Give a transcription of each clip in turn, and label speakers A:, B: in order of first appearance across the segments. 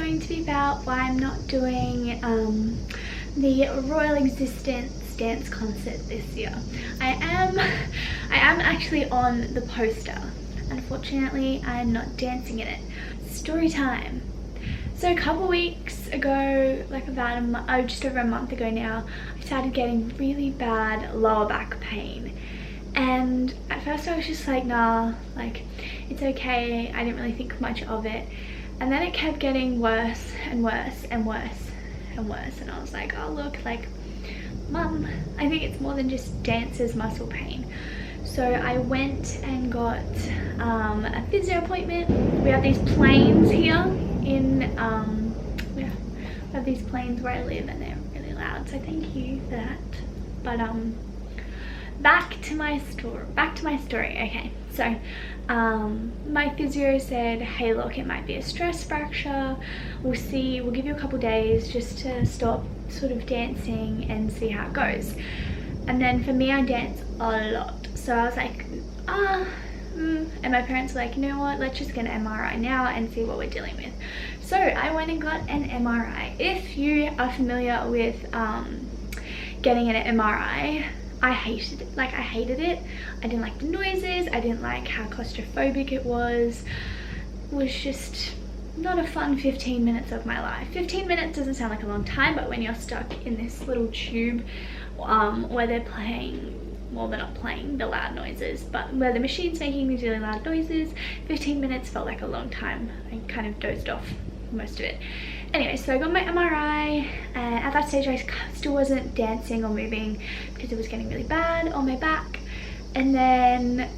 A: going to be about why I'm not doing the Royal Existence dance concert this year. I am actually on the poster. Unfortunately, I'm not dancing in it. Story time. So a couple weeks ago, like about just over a month ago now, I started getting really bad lower back pain. And at first I was just like, nah, like it's okay. I didn't really think much of it. And then it kept getting worse and worse and worse and worse. And I was like, oh look, like mum, I think it's more than just dancer's muscle pain. So I went and got a physio appointment. We have these planes here in, we have these planes where I live and they're really loud. So thank you for that. But back to my story. Okay, so my physio said, hey look, it might be a stress fracture. We'll give you a couple days just to stop sort of dancing and see how it goes. And then for me, I dance a lot, so I was like, and my parents were like, you know what, let's just get an MRI now and see what we're dealing with. So I went and got an MRI. If you are familiar with getting an MRI, I hated it. Like I hated it. I didn't like the noises. I didn't like how claustrophobic it was. It was just not a fun 15 minutes of my life. 15 minutes doesn't sound like a long time, but when you're stuck in this little tube where they're playing, well, they're not playing the loud noises, but where the machine's making these really loud noises, 15 minutes felt like a long time. I kind of dozed off most of it. Anyway, so I got my MRI, and at that stage I still wasn't dancing or moving because it was getting really bad on my back. And then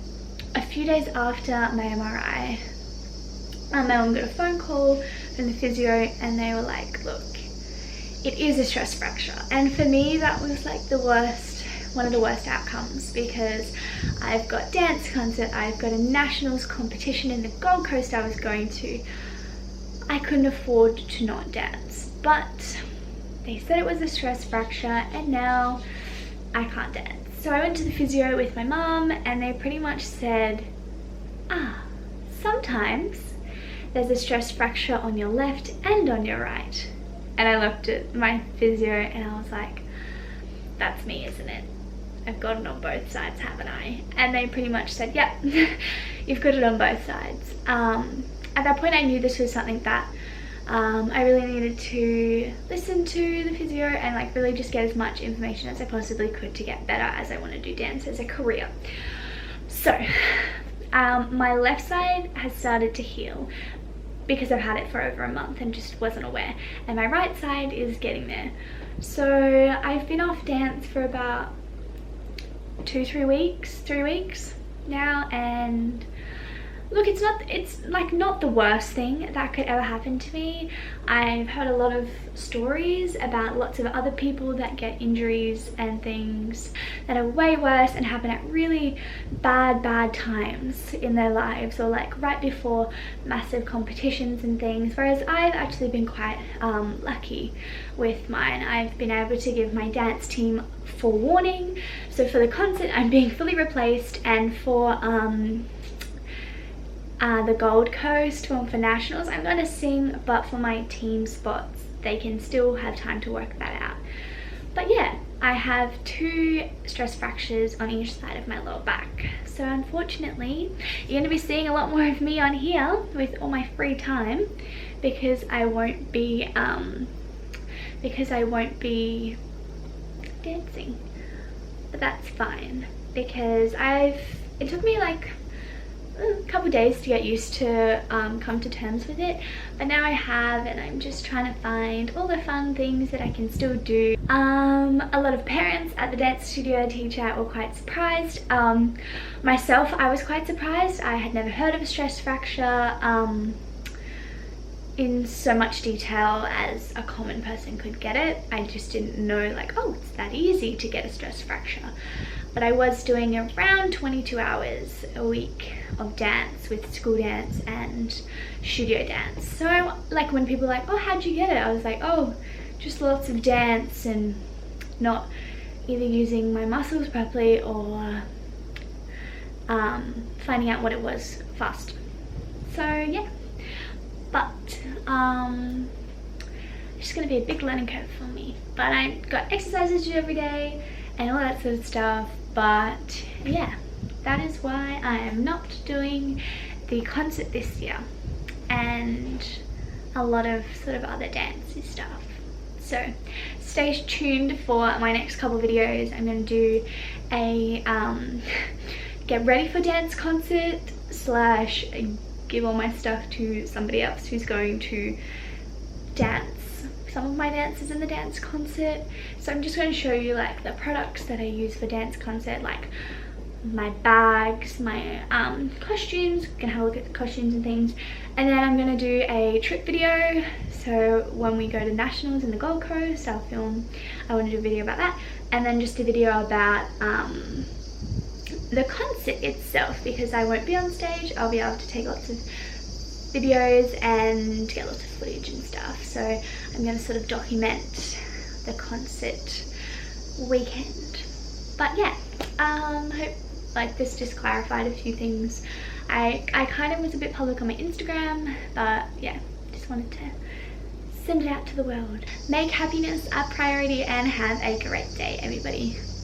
A: a few days after my MRI, my mum got a phone call from the physio and they were like, look, it is a stress fracture. And for me that was like one of the worst outcomes, because I've got dance concert, I've got a nationals competition in the Gold Coast I was going to. I couldn't afford to not dance, but they said it was a stress fracture and now I can't dance. So I went to the physio with my mum and they pretty much said, sometimes there's a stress fracture on your left and on your right. And I looked at my physio and I was like, that's me, isn't it? I've got it on both sides, haven't I? And they pretty much said, yep, you've got it on both sides. At that point I knew this was something that I really needed to listen to the physio and like really just get as much information as I possibly could to get better, as I want to do dance as a career. So my left side has started to heal because I've had it for over a month and just wasn't aware, and my right side is getting there. So I've been off dance for about 3 weeks now, and look, it's not the worst thing that could ever happen to me. I've heard a lot of stories about lots of other people that get injuries and things that are way worse and happen at really bad times in their lives, or like right before massive competitions and things, whereas I've actually been quite lucky with mine. I've been able to give my dance team forewarning, so for the concert I'm being fully replaced, and for the Gold Coast for nationals I'm going to sing, but for my team spots they can still have time to work that out. But yeah, I have 2 stress fractures on each side of my lower back, so unfortunately you're going to be seeing a lot more of me on here with all my free time, because I won't be dancing. But that's fine, because it took me like a couple days to get used to come to terms with it, but now I have, and I'm just trying to find all the fun things that I can still do. A lot of parents at the dance studio I teach at were quite surprised. Myself, I was quite surprised. I had never heard of a stress fracture in so much detail as a common person could get it. I just didn't know like, oh, it's that easy to get a stress fracture. But I was doing around 22 hours a week of dance, with school dance and studio dance. So like when people are like, oh, how'd you get it? I was like, oh, just lots of dance and not either using my muscles properly or finding out what it was fast. So yeah, but it's just gonna be a big learning curve for me. But I got exercises to do every day and all that sort of stuff. But yeah, that is why I am not doing the concert this year, and a lot of sort of other dancey stuff. So stay tuned for my next couple videos. I'm going to do a get ready for dance concert slash give all my stuff to somebody else who's going to dance some of my dances in the dance concert. So I'm just going to show you like the products that I use for dance concert, like my bags, my costumes. We're gonna have a look at the costumes and things, and then I'm gonna do a trip video. So when we go to nationals in the Gold Coast, I want to do a video about that, and then just a video about the concert itself, because I won't be on stage. I'll be able to take lots of videos and get lots of footage and stuff. So I'm going to sort of document the concert weekend. But yeah, hope like this just clarified a few things. I kind of was a bit public on my Instagram, but yeah, just wanted to send it out to the world. Make happiness a priority and have a great day, everybody.